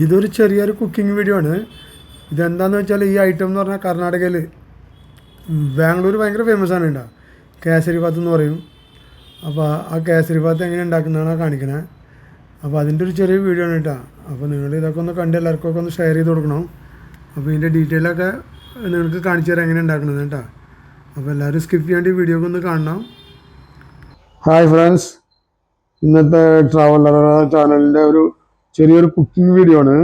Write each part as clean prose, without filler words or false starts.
ഇതൊരു ചെറിയൊരു cooking video ആണ്. ഇതെന്താണെന്ന് വെച്ചാൽ ഈ ഐറ്റം എന്ന് പറഞ്ഞാൽ കർണാടകയിൽ ബാംഗ്ലൂർ ഭയങ്കര ഫേമസ് ആണ് കേട്ടോ. കേസരി ബാത്ത് എന്ന് പറയും. അപ്പോൾ ആ കേസരി ബാത്ത് എങ്ങനെ ഉണ്ടാക്കുന്നതാണ് കാണിക്കണേ. അപ്പോൾ അതിൻ്റെ ഒരു ചെറിയ വീഡിയോ ആണ് കേട്ടോ. അപ്പോൾ നിങ്ങൾ ഇതൊക്കെ ഒന്ന് കണ്ട് എല്ലാവർക്കൊക്കെ ഒന്ന് ഷെയർ ചെയ്ത് കൊടുക്കണം. അപ്പോൾ ഇതിൻ്റെ ഡീറ്റെയിലൊക്കെ നിങ്ങൾക്ക് കാണിച്ചു തരാം എങ്ങനെ ഉണ്ടാക്കുന്നത് കേട്ടോ. അപ്പോൾ എല്ലാവരും സ്കിപ്പ് ചെയ്യാണ്ട് ഈ വീഡിയോ ഒന്ന് കാണണം. ഹായ് ഫ്രണ്ട്സ്, ഇന്നത്തെ ട്രാവലർ ചാനലിൻ്റെ ഒരു ചെറിയൊരു കുക്കിംഗ് വീഡിയോ ആണ്.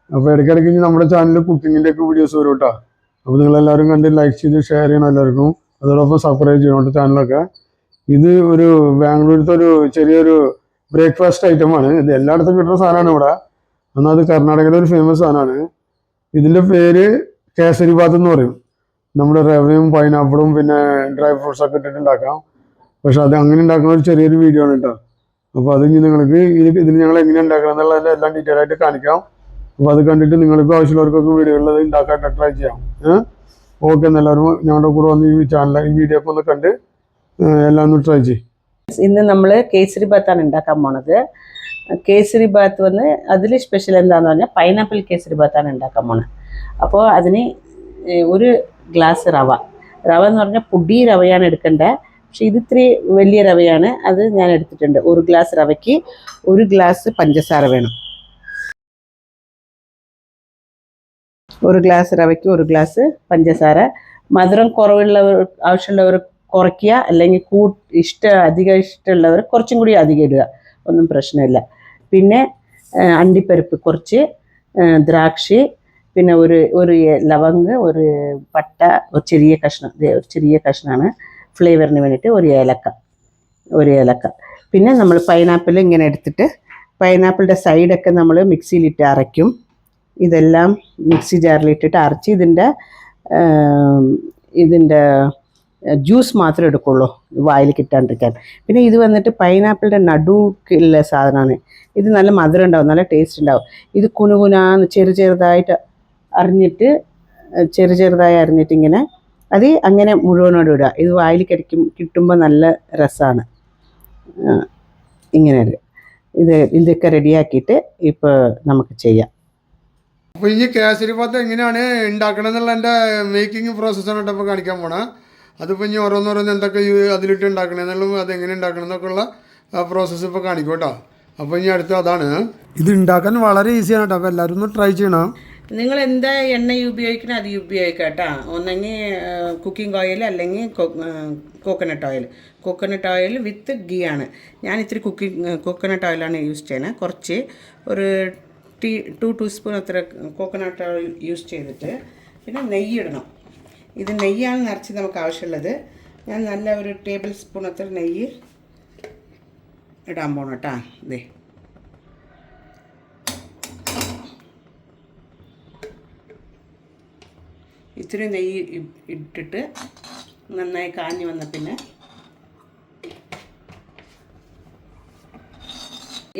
അപ്പോൾ ഇടയ്ക്കിടയ്ക്ക് ഇനി നമ്മുടെ ചാനലിൽ കുക്കിങ്ങിൻ്റെ ഒക്കെ വീഡിയോസ് വരും കേട്ടോ. അപ്പോൾ നിങ്ങളെല്ലാവരും കണ്ട് ലൈക്ക് ചെയ്ത് ഷെയർ ചെയ്യണം എല്ലാവർക്കും. അതോടൊപ്പം സബ്സ്ക്രൈബ് ചെയ്യണം കേട്ടോ ചാനലൊക്കെ. ഇത് ഒരു ബാംഗ്ലൂരിലത്തെ ഒരു ചെറിയൊരു ബ്രേക്ക്ഫാസ്റ്റ് ഐറ്റമാണ്. ഇത് എല്ലായിടത്തും കിട്ടുന്ന സാധനമാണ് ഇവിടെ. എന്നാൽ അത് കർണാടകയിലെ ഒരു ഫേമസ് സാധനമാണ്. ഇതിൻ്റെ പേര് കേസരി ബാത്ത് എന്ന് പറയും. നമ്മുടെ റവയും പൈനാപ്പിളും പിന്നെ ഡ്രൈ ഫ്രൂട്ട്സൊക്കെ ഇട്ടിട്ട് ഉണ്ടാക്കാം. പക്ഷെ അത് അങ്ങനെ ഉണ്ടാക്കുന്ന ഒരു ചെറിയൊരു വീഡിയോ ആണ് കേട്ടോ. അപ്പോൾ അത് ഇനി നിങ്ങൾക്ക് ഇതിൽ ഞങ്ങൾ എങ്ങനെ ഉണ്ടാക്കണം എന്നുള്ളതിൻ്റെ എല്ലാം ഡീറ്റെയിൽ ആയിട്ട് കാണിക്കാം. അപ്പോൾ അത് കണ്ടിട്ട് നിങ്ങൾക്ക് ആവശ്യമുള്ളവർക്കൊക്കെ വീഡിയോകളിൽ ഉണ്ടാക്കാൻ ട്രൈ ചെയ്യാം. ഓക്കെ, എല്ലാവരും ഞങ്ങളുടെ കൂടെ വന്ന് ഈ ചാനൽ ഈ വീഡിയോ ഒക്കെ ഒന്ന് കണ്ട് എല്ലാം ഒന്ന് ട്രൈ ചെയ്യും. ഇന്ന് നമ്മൾ കേസരി ബാത്താണ് ഉണ്ടാക്കാൻ പോണത്. കേസരി ബാത്ത് വന്ന് അതിൽ സ്പെഷ്യൽ എന്താണെന്ന് പറഞ്ഞാൽ പൈനാപ്പിൾ കേസരി ബാത്താണ് ഉണ്ടാക്കാൻ പോണത്. അപ്പോൾ അതിന് ഒരു ഗ്ലാസ് റവ എന്ന് പറഞ്ഞാൽ പൊടി റവയാണ് എടുക്കേണ്ടത്. പക്ഷെ ഇത് ഇത്തിരി വലിയ റവയാണ്, അത് ഞാൻ എടുത്തിട്ടുണ്ട്. ഒരു ഗ്ലാസ് റവയ്ക്ക് ഒരു ഗ്ലാസ് പഞ്ചസാര വേണം. ഒരു ഗ്ലാസ് റവയ്ക്ക് ഒരു ഗ്ലാസ് പഞ്ചസാര. മധുരം കുറവുള്ളവർ ആവശ്യമുള്ളവർ കുറയ്ക്കുക, അല്ലെങ്കിൽ അധികം ഇഷ്ടമുള്ളവർ കുറച്ചും കൂടി അധികം ഇടുക, ഒന്നും പ്രശ്നമില്ല. പിന്നെ അണ്ടിപ്പരിപ്പ് കുറച്ച്, ദ്രാക്ഷി, പിന്നെ ഒരു ലവംഗ്, ഒരു പട്ട, ഒരു ചെറിയ കഷ്ണമാണ് ഫ്ലേവറിന് വേണ്ടിയിട്ട്, ഒരു ഏലക്ക. പിന്നെ നമ്മൾ പൈനാപ്പിൾ ഇങ്ങനെ എടുത്തിട്ട് പൈനാപ്പിളിൻ്റെ സൈഡൊക്കെ നമ്മൾ മിക്സിയിലിട്ട് അരയ്ക്കും. ഇതെല്ലാം മിക്സി ജാറിലിട്ടിട്ട് അരച്ച് ഇതിൻ്റെ ജ്യൂസ് മാത്രമേ എടുക്കുള്ളൂ, വായിൽ കിട്ടാണ്ടിരിക്കാൻ. പിന്നെ ഇത് വന്നിട്ട് പൈനാപ്പിളിൻ്റെ നടുക്കുള്ള സാധനമാണ്. ഇത് നല്ല മധുരം ഉണ്ടാവും, നല്ല ടേസ്റ്റ് ഉണ്ടാവും. ഇത് കുനുകുനാന്ന് ചെറുതായി അരിഞ്ഞിട്ട് ഇങ്ങനെ അത് അങ്ങനെ മുഴുവനോട് ഇടുക. ഇത് വായിൽ കിട്ടുമ്പോൾ നല്ല രസമാണ്. ഇങ്ങനെ ഇതൊക്കെ റെഡിയാക്കിയിട്ട് ഇപ്പോൾ നമുക്ക് ചെയ്യാം. അപ്പോൾ ഈ കേസരി ബാത്ത് എങ്ങനെയാണ് ഉണ്ടാക്കണം എന്നുള്ള എൻ്റെ മേക്കിംഗ് പ്രോസസ്സാണ് കേട്ടോ ഇപ്പോൾ കാണിക്കാൻ പോണേ. അതിപ്പോൾ ഇനി ഓരോന്നോരോന്ന് എന്തൊക്കെ അതിലിട്ട് ഉണ്ടാക്കണമെന്നുള്ളതും അതെങ്ങനെ ഉണ്ടാക്കണം എന്നൊക്കെ ഉള്ള പ്രോസസ്സ് ഇപ്പോൾ കാണിക്കും കേട്ടോ. അപ്പോൾ ഇനി അടുത്ത അതാണ്. ഇത് ഉണ്ടാക്കാൻ വളരെ ഈസിയാണ് കേട്ടോ. അപ്പോൾ എല്ലാവരും ഒന്ന് ട്രൈ ചെയ്യണം. നിങ്ങൾ എന്താ എണ്ണ ഉപയോഗിക്കണം അത് ഉപയോഗിക്കാം കേട്ടോ. ഒന്നെങ്കിൽ കുക്കിംഗ് ഓയിൽ അല്ലെങ്കിൽ കോക്കനട്ട് ഓയിൽ വിത്ത് ഗീ ആണ്. ഞാൻ ഇത്തിരി കോക്കനട്ട് ഓയിലാണ് യൂസ് ചെയ്യുന്നത്. കുറച്ച് ഒരു 2 ടീസ്പൂൺ അത്ര കോക്കനട്ട് ഓയിൽ യൂസ് ചെയ്തിട്ട് പിന്നെ നെയ്യ് ഇടണം. ഇത് നെയ്യാണ് നിറച്ച് നമുക്ക് ആവശ്യമുള്ളത്. ഞാൻ നല്ല ഒരു ടേബിൾ സ്പൂൺ അത്ര നെയ്യ് ഇടാൻ പോകണം കേട്ടോ. ഇതേ ഇത്തിരി നെയ്യ് ഇട്ടിട്ട് നന്നായി കാഞ്ഞ് വന്ന പിന്നെ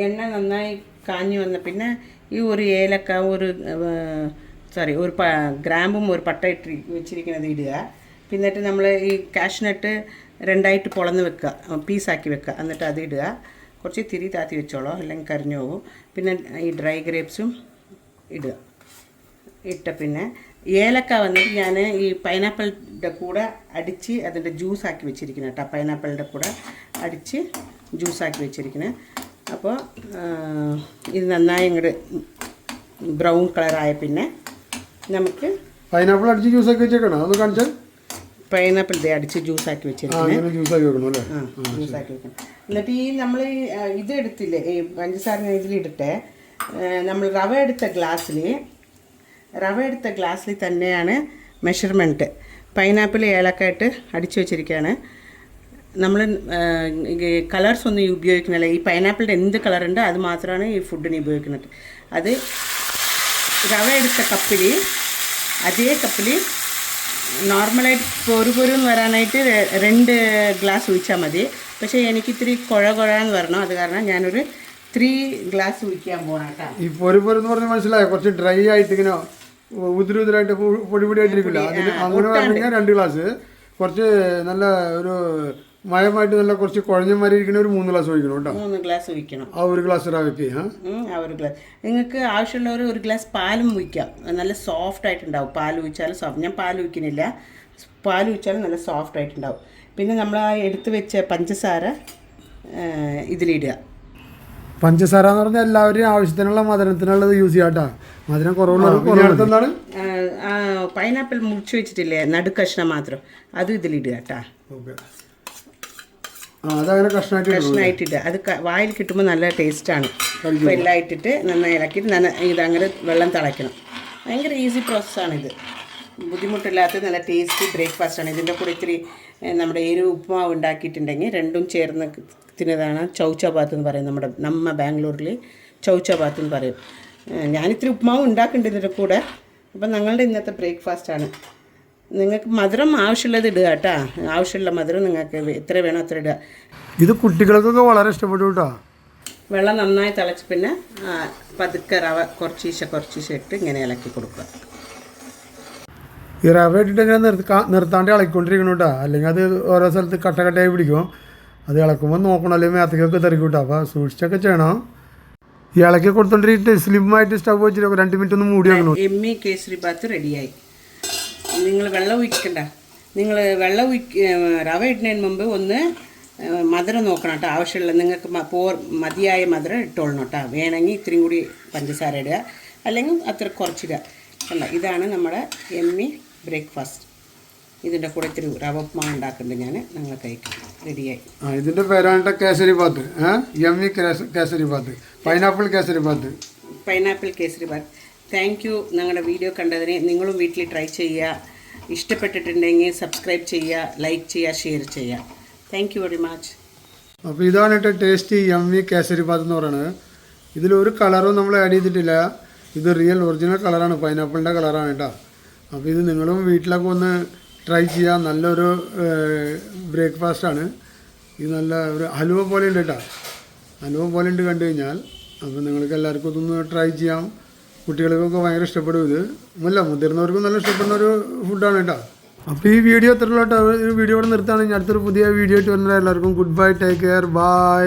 എണ്ണ നന്നായി കാഞ്ഞ് വന്ന പിന്നെ ഈ ഒരു ഏലക്ക, ഒരു ഗ്രാമ്പും ഒരു പട്ട ഇട്ട് വെച്ചിരിക്കുന്നത് ഇടുക. പിന്നിട്ട് നമ്മൾ ഈ കാഷ്നട്ട് രണ്ടായിട്ട് പൊളന്ന് വെക്കുക, പീസാക്കി വെക്കുക. എന്നിട്ട് അത് ഇടുക. കുറച്ച് തിരി താത്തി വെച്ചോളൂ, അല്ലെങ്കിൽ കരിഞ്ഞു പോകും. പിന്നെ ഈ ഡ്രൈ ഗ്രേപ്സും ഇടുക. ഇട്ട പിന്നെ ഏലക്ക വന്നിട്ട് ഞാൻ ഈ പൈനാപ്പിളിൻ്റെ കൂടെ അടിച്ച് അതിൻ്റെ ജ്യൂസാക്കി വെച്ചിരിക്കുന്നത് കേട്ടോ. പൈനാപ്പിളിൻ്റെ കൂടെ അടിച്ച് ജ്യൂസാക്കി വെച്ചിരിക്കുന്നത്. അപ്പോൾ ഇത് നന്നായി ഇങ്ങോട്ട് ബ്രൗൺ കളറായ പിന്നെ നമുക്ക് പൈനാപ്പിൾ അടിച്ച് ജ്യൂസാക്കി വെച്ചേക്കണം. അതൊന്ന് കാണിച്ചാൽ പൈനാപ്പിൾ അടിച്ച് ജ്യൂസാക്കി വെച്ചിരിക്കുന്നത്. ജ്യൂസാക്കി വെക്കണം. എന്നിട്ട് ഈ നമ്മൾ ഇത് എടുത്തില്ലേ, ഈ പഞ്ചസാര ഇതിലിട്ടിട്ട് നമ്മൾ റവ എടുത്ത ഗ്ലാസ്സിൽ തന്നെയാണ് മെഷർമെൻറ്റ്. പൈനാപ്പിൾ ഏലക്കായിട്ട് അടിച്ചു വെച്ചിരിക്കുകയാണ്. നമ്മൾ കളേഴ്സ് ഒന്നും ഉപയോഗിക്കുന്നില്ല. ഈ പൈനാപ്പിളിൻ്റെ എന്ത് കളറുണ്ട് അത് മാത്രമാണ് ഈ ഫുഡിന് ഉപയോഗിക്കുന്നത്. അത് റവ എടുത്ത അതേ കപ്പിൽ നോർമലായിട്ട് പൊരുന്ന് വരാനായിട്ട് 2 ഗ്ലാസ് ഒഴിച്ചാൽ മതി. പക്ഷേ എനിക്ക് ഇത്തിരി കുഴന്ന് വരണം. അത് കാരണം ഞാനൊരു 3 ഗ്ലാസ് ഒഴിക്കാൻ പോകണം കേട്ടോ. ഈ പൊരുന്ന് പറഞ്ഞ് മനസ്സിലായോ? കുറച്ച് ഡ്രൈ ആയിട്ട് ഇങ്ങനെ ഉതിരായിട്ട് പൊടിയായിട്ടിരിക്കില്ല. അതിന് അങ്ങനെ പറഞ്ഞാൽ 2 ഗ്ലാസ്. കുറച്ച് നല്ല ഒരു മയമായിട്ട് നല്ല കുറച്ച് കുഴഞ്ഞമാരി ഇരിക്കുന്ന ഒരു 3 ഗ്ലാസ് ഒഴിക്കണം കേട്ടോ. 3 ഗ്ലാസ് ഒഴിക്കണം. ആ ഒരു ഗ്ലാസ് റവയ്ക്ക് ആ ഒരു ഗ്ലാസ്. നിങ്ങൾക്ക് ആവശ്യമുള്ളവർ ഒരു ഗ്ലാസ് പാലും ഒഴിക്കാം. നല്ല സോഫ്റ്റ് ആയിട്ടുണ്ടാവും. പാൽ ഒഴിച്ചാലും സോഫ്റ്റ്. ഞാൻ പാൽ ഒഴിക്കുന്നില്ല. പാൽ ഒഴിച്ചാലും നല്ല സോഫ്റ്റ് ആയിട്ടുണ്ടാവും. പിന്നെ നമ്മൾ ആ എടുത്ത് വെച്ച പഞ്ചസാര ഇതിലിടുക. പഞ്ചസാര എന്ന് പറഞ്ഞാൽ എല്ലാവരും ആവശ്യത്തിനുള്ള മധുരത്തിനുള്ളത് യൂസ് ചെയ്യാം കേട്ടോ. മധുരം കുറവുള്ളത് എന്താണ്? പൈനാപ്പിൾ മുറിച്ച് വെച്ചിട്ടില്ലേ, നടുക്കഷ്ണം മാത്രം, അതും ഇതിലിടുക കേട്ടോ. അതങ്ങനെ കഷ്ണമായിട്ടിടുക. അത് വായിൽ കിട്ടുമ്പോൾ നല്ല ടേസ്റ്റാണ്. അപ്പോൾ എല്ലാം ഇട്ടിട്ട് നന്നായി ഇളക്കിയിട്ട് ഇതങ്ങനെ വെള്ളം തിളയ്ക്കണം. ഭയങ്കര ഈസി പ്രോസസ്സാണിത്. ബുദ്ധിമുട്ടില്ലാത്ത നല്ല ടേസ്റ്റി ബ്രേക്ക്ഫാസ്റ്റാണ്. ഇതിൻ്റെ കൂടെ ഇത്തിരി നമ്മുടെ എരിവ് ഉപ്പുമാവ് ഉണ്ടാക്കിയിട്ടുണ്ടെങ്കിൽ രണ്ടും ചേർന്ന് തിന്നതാണ് ചൗചപാത്ത് എന്ന് പറയും. നമ്മ ബാംഗ്ലൂരിൽ ചൗചപാത്ത് എന്ന് പറയും. ഞാനിത്തിരി ഉപ്പുമാവ് ഉണ്ടാക്കുന്നുണ്ട് ഇതിൻ്റെ കൂടെ. അപ്പം ഞങ്ങളുടെ ഇന്നത്തെ ബ്രേക്ക്ഫാസ്റ്റാണ്. നിങ്ങൾക്ക് മധുരം ആവശ്യമുള്ളത് ഇടുക കേട്ടോ. ആവശ്യമുള്ള മധുരം നിങ്ങൾക്ക് എത്ര വേണോ അത്ര ഇടുക. ഇത് കുട്ടികൾക്കൊക്കെ വളരെ ഇഷ്ടപ്പെട്ടു കേട്ടോ. വെള്ളം നന്നായി തിളച്ച് പിന്നെ പതുക്കെ റവ കുറച്ചീശ ഇട്ട് ഇങ്ങനെ ഇളക്കി കൊടുക്കുക. ഈ റവ ഇട്ടിട്ട് ഇങ്ങനെ നിർത്താണ്ട് ഇളക്കിക്കൊണ്ടിരിക്കണം കേട്ടോ. അല്ലെങ്കിൽ അത് ഓരോ സ്ഥലത്ത് കട്ടയായി പിടിക്കും. അത് ഇളക്കുമ്പോൾ നോക്കണം, അല്ലെങ്കിൽ മേത്തക്കൊക്കെ തെറിക്കും കേട്ടോ. അപ്പോൾ സൂക്ഷിച്ചൊക്കെ ചെയ്യണം. ഈ ഇളക്കി കൊടുത്തോണ്ടിരിട്ട് സ്ലിമ്മായിട്ട് സ്റ്റവ് വെച്ചിട്ട് 2 മിനിറ്റ് ഒന്ന് മൂടി വെക്കണം. എമ്മി കേസരി ബാത്ത് റെഡിയായി. നിങ്ങൾ വെള്ളം ഒഴിക്കണ്ട. നിങ്ങൾ റവ ഇടുന്നതിന് മുമ്പ് ഒന്ന് മധുരം നോക്കണം കേട്ടോ. ആവശ്യമുള്ള നിങ്ങൾക്ക് മതിയായ മധുരം ഇട്ടോളണം കേട്ടോ. വേണമെങ്കിൽ ഇത്രയും കൂടി പഞ്ചസാര ഇടുക, അല്ലെങ്കിൽ അത്ര കുറച്ചിടുക. അല്ല, ഇതാണ് നമ്മുടെ എമ്മി ബ്രേക്ക്ഫാസ്റ്റ്. ഇതിൻ്റെ കൂടെ ഇത്തിരി റവ ഉപ്മാവ് ഉണ്ടാക്കുന്നുണ്ട് ഞാൻ. ഞങ്ങൾ കഴിക്കും. റെഡിയായി. ഇതിൻ്റെ പേരാണ് കേസരി ബാത്ത്. എമ്മി kesari bath, pineapple kesari bath. Pineapple kesari bath. Thank you. ഞങ്ങളുടെ വീഡിയോ കണ്ടതിന്. നിങ്ങളും വീട്ടിൽ ട്രൈ ചെയ്യുക. ഇഷ്ടപ്പെട്ടിട്ടുണ്ടെങ്കിൽ സബ്സ്ക്രൈബ് ചെയ്യുക, ലൈക്ക് ചെയ്യുക, ഷെയർ ചെയ്യുക. Thank you very much. അപ്പോൾ ഇതാണ് ടേസ്റ്റി എമ്മി കേസരി ബാത്ത് എന്ന് പറയുന്നത്. ഇതിലൊരു കളറും നമ്മൾ ആഡ് ചെയ്തിട്ടില്ല. ഇത് റിയൽ ഒറിജിനൽ കളറാണ്, പൈനാപ്പിളിൻ്റെ കളറാണ് കേട്ടോ. അപ്പോൾ ഇത് നിങ്ങളും വീട്ടിലൊക്കെ ഒന്ന് ട്രൈ ചെയ്യുക. നല്ലൊരു ബ്രേക്ക്ഫാസ്റ്റാണ്. ഇത് നല്ല ഒരു ഹലുവ പോലെ ഉണ്ട് കേട്ടോ. ഹലുവ പോലെ ഉണ്ട് കണ്ടു കഴിഞ്ഞാൽ. അപ്പോൾ നിങ്ങൾക്ക് എല്ലാവർക്കും ഇതൊന്ന് ട്രൈ ചെയ്യാം. കുട്ടികൾക്കൊക്കെ ഭയങ്കര ഇഷ്ടപ്പെടും. ഇത് മുതിർന്നവർക്കും നല്ല ഇഷ്ടപ്പെടുന്ന ഒരു ഫുഡാണ് കേട്ടോ. അപ്പോൾ ഈ വീഡിയോ എത്രയുള്ള വീഡിയോ ഇവിടെ നിർത്തുകയാണെങ്കിൽ അടുത്തൊരു പുതിയ വീഡിയോ ആയിട്ട് വരുന്നത്. എല്ലാവർക്കും good bye, take care, by.